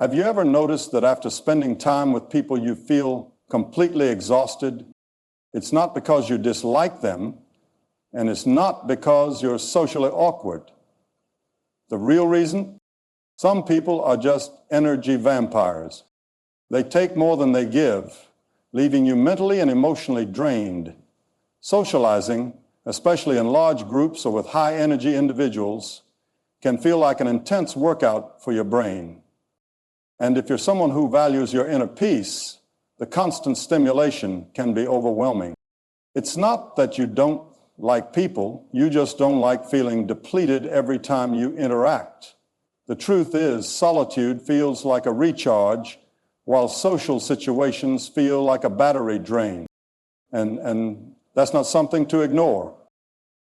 Have you ever noticed that after spending time with people you feel completely exhausted? It's not because you dislike them, and it's not because you're socially awkward. The real reason? Some people are just energy vampires. They take more than they give, leaving you mentally and emotionally drained. Socializing, especially in large groups or with high-energy individuals, can feel like an intense workout for your brain. And if you're someone who values your inner peace, the constant stimulation can be overwhelming. It's not that you don't like people, you just don't like feeling depleted every time you interact. The truth is, solitude feels like a recharge, while social situations feel like a battery drain. And that's not something to ignore.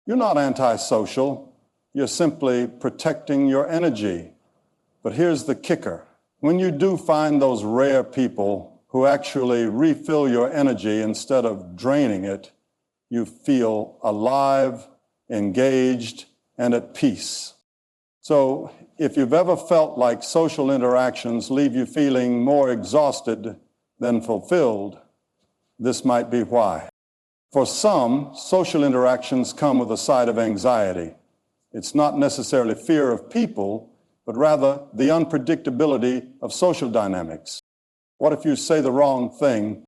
You're not antisocial, you're simply protecting your energy. But here's the kicker. When you do find those rare people who actually refill your energy instead of draining it, you feel alive, engaged, and at peace. So if you've ever felt like social interactions leave you feeling more exhausted than fulfilled, this might be why. For some, social interactions come with a side of anxiety. It's not necessarily fear of people, but rather the unpredictability of social dynamics. What if you say the wrong thing?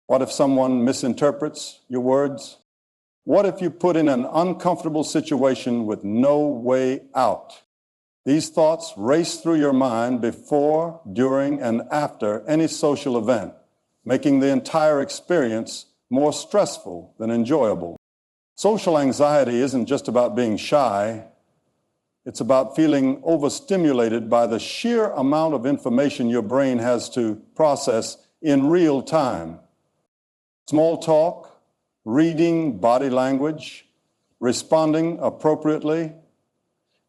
What if someone misinterprets your words? What if you put in an uncomfortable situation with no way out? These thoughts race through your mind before, during, and after any social event, making the entire experience more stressful than enjoyable. Social anxiety isn't just about being shy. It's about feeling overstimulated by the sheer amount of information your brain has to process in real time. Small talk, reading body language, responding appropriately.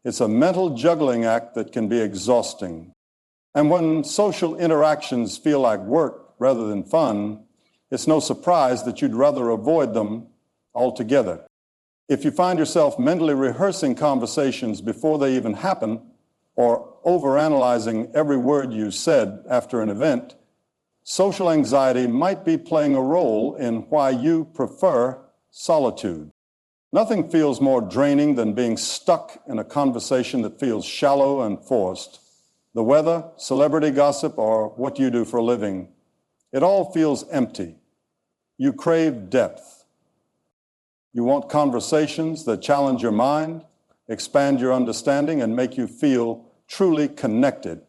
It's a mental juggling act that can be exhausting. And when social interactions feel like work rather than fun, it's no surprise that you'd rather avoid them altogether. If you find yourself mentally rehearsing conversations before they even happen, or overanalyzing every word you said after an event, social anxiety might be playing a role in why you prefer solitude. Nothing feels more draining than being stuck in a conversation that feels shallow and forced. The weather, celebrity gossip, or what you do for a living, it all feels empty. You crave depth. You want conversations that challenge your mind, expand your understanding, and make you feel truly connected.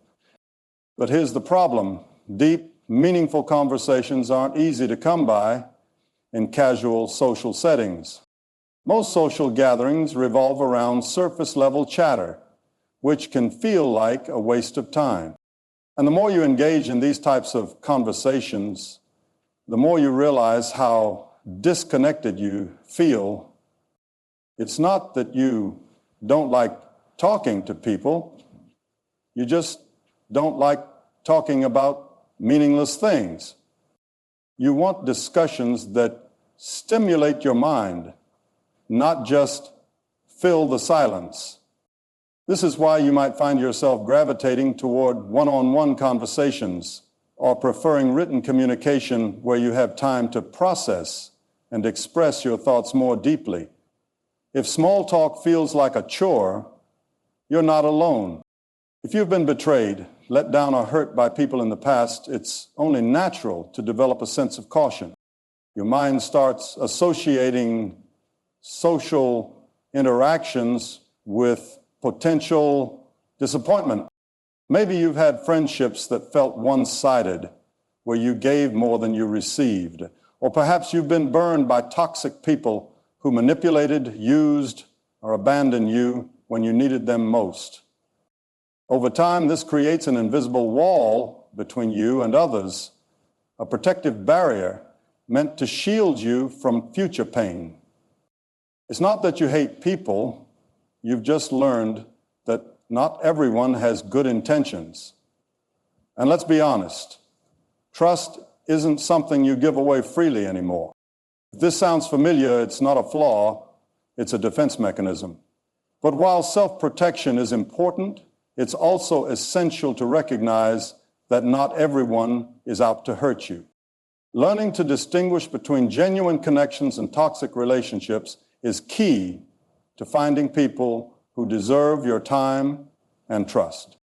But here's the problem. Deep, meaningful conversations aren't easy to come by in casual social settings. Most social gatherings revolve around surface-level chatter, which can feel like a waste of time. And the more you engage in these types of conversations, the more you realize how disconnected you feel. It's not that you don't like talking to people, you just don't like talking about meaningless things. You want discussions that stimulate your mind, not just fill the silence. This is why you might find yourself gravitating toward one-on-one conversations or preferring written communication where you have time to process and express your thoughts more deeply. If small talk feels like a chore, you're not alone. If you've been betrayed, let down, or hurt by people in the past, it's only natural to develop a sense of caution. Your mind starts associating social interactions with potential disappointment. Maybe you've had friendships that felt one-sided, where you gave more than you received. Or perhaps you've been burned by toxic people who manipulated, used, or abandoned you when you needed them most. Over time, this creates an invisible wall between you and others, a protective barrier meant to shield you from future pain. It's not that you hate people, you've just learned that not everyone has good intentions. And let's be honest, trust isn't something you give away freely anymore. If this sounds familiar, it's not a flaw, it's a defense mechanism. But while self-protection is important, it's also essential to recognize that not everyone is out to hurt you. Learning to distinguish between genuine connections and toxic relationships is key to finding people who deserve your time and trust.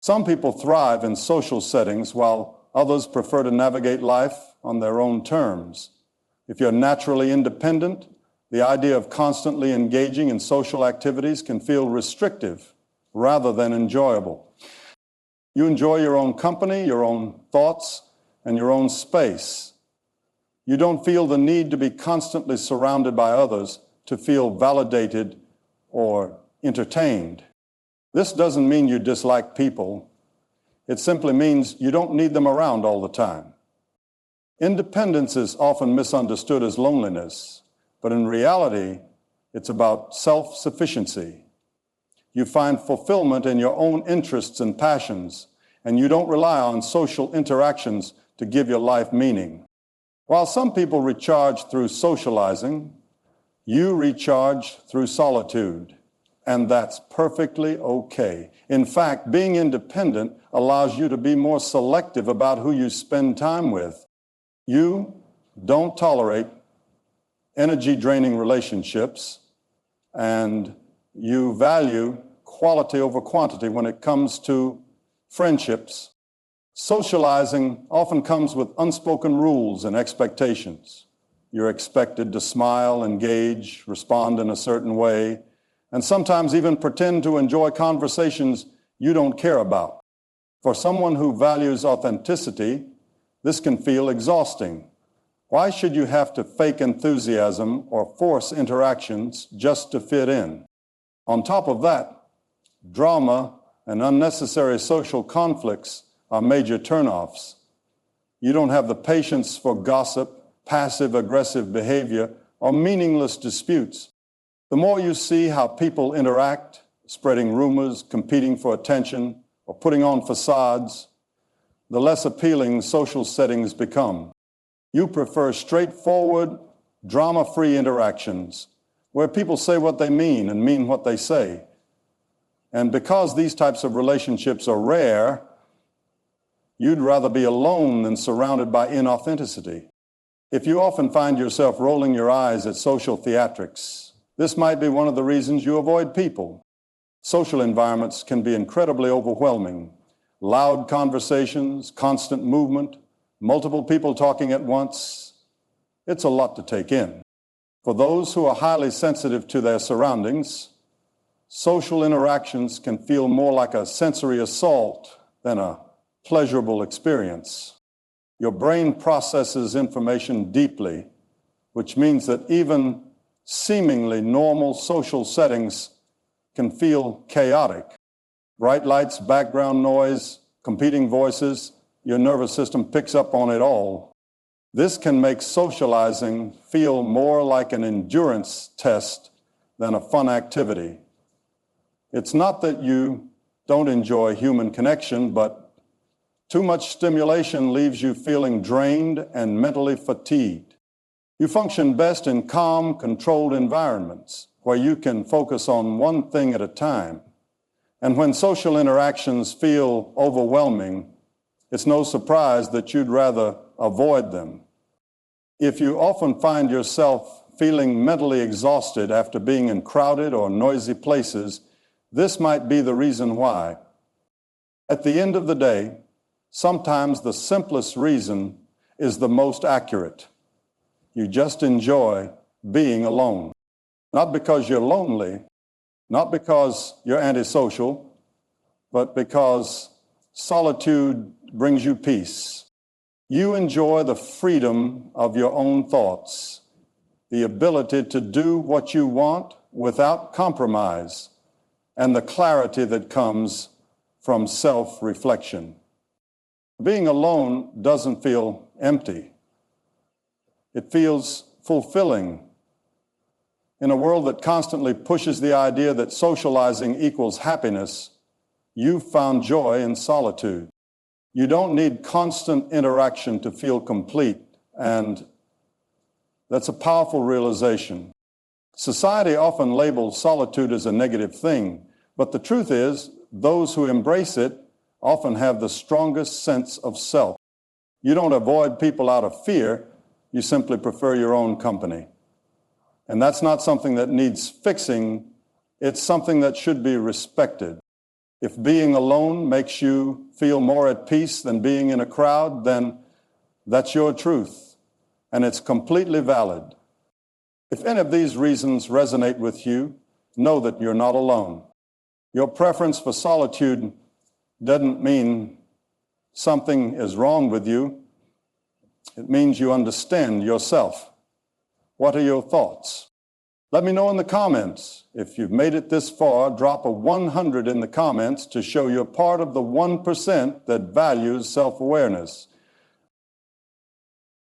Some people thrive in social settings while others prefer to navigate life on their own terms. If you're naturally independent, the idea of constantly engaging in social activities can feel restrictive rather than enjoyable. You enjoy your own company, your own thoughts, and your own space. You don't feel the need to be constantly surrounded by others to feel validated or entertained. This doesn't mean you dislike people. It simply means you don't need them around all the time. Independence is often misunderstood as loneliness, but in reality, it's about self-sufficiency. You find fulfillment in your own interests and passions, and you don't rely on social interactions to give your life meaning. While some people recharge through socializing, you recharge through solitude, and that's perfectly okay. In fact, being independent allows you to be more selective about who you spend time with. You don't tolerate energy-draining relationships, and you value quality over quantity when it comes to friendships. Socializing often comes with unspoken rules and expectations. You're expected to smile, engage, respond in a certain way, and sometimes even pretend to enjoy conversations you don't care about. For someone who values authenticity, this can feel exhausting. Why should you have to fake enthusiasm or force interactions just to fit in? On top of that, drama and unnecessary social conflicts are major turnoffs. You don't have the patience for gossip, passive-aggressive behavior, or meaningless disputes. The more you see how people interact, spreading rumors, competing for attention, or putting on facades, the less appealing social settings become. You prefer straightforward, drama-free interactions where people say what they mean and mean what they say. And because these types of relationships are rare, you'd rather be alone than surrounded by inauthenticity. If you often find yourself rolling your eyes at social theatrics, this might be one of the reasons you avoid people. Social environments can be incredibly overwhelming. Loud conversations, constant movement, multiple people talking at once. It's a lot to take in. For those who are highly sensitive to their surroundings, social interactions can feel more like a sensory assault than a pleasurable experience. Your brain processes information deeply, which means that even seemingly normal social settings can feel chaotic. Bright lights, background noise, competing voices, your nervous system picks up on it all. This can make socializing feel more like an endurance test than a fun activity. It's not that you don't enjoy human connection, but too much stimulation leaves you feeling drained and mentally fatigued. You function best in calm, controlled environments where you can focus on one thing at a time. And when social interactions feel overwhelming, it's no surprise that you'd rather avoid them. If you often find yourself feeling mentally exhausted after being in crowded or noisy places, this might be the reason why. At the end of the day, sometimes the simplest reason is the most accurate. You just enjoy being alone. Not because you're lonely, not because you're antisocial, but because solitude brings you peace. You enjoy the freedom of your own thoughts, the ability to do what you want without compromise, and the clarity that comes from self-reflection. Being alone doesn't feel empty. It feels fulfilling. In a world that constantly pushes the idea that socializing equals happiness, you've found joy in solitude. You don't need constant interaction to feel complete, and that's a powerful realization. Society often labels solitude as a negative thing, but the truth is, those who embrace it often have the strongest sense of self. You don't avoid people out of fear, you simply prefer your own company. And that's not something that needs fixing, it's something that should be respected. If being alone makes you feel more at peace than being in a crowd, then that's your truth, and it's completely valid. If any of these reasons resonate with you, know that you're not alone. Your preference for solitude doesn't mean something is wrong with you. It means you understand yourself. What are your thoughts? Let me know in the comments. If you've made it this far, drop a 100 in the comments to show you're part of the 1% that values self-awareness.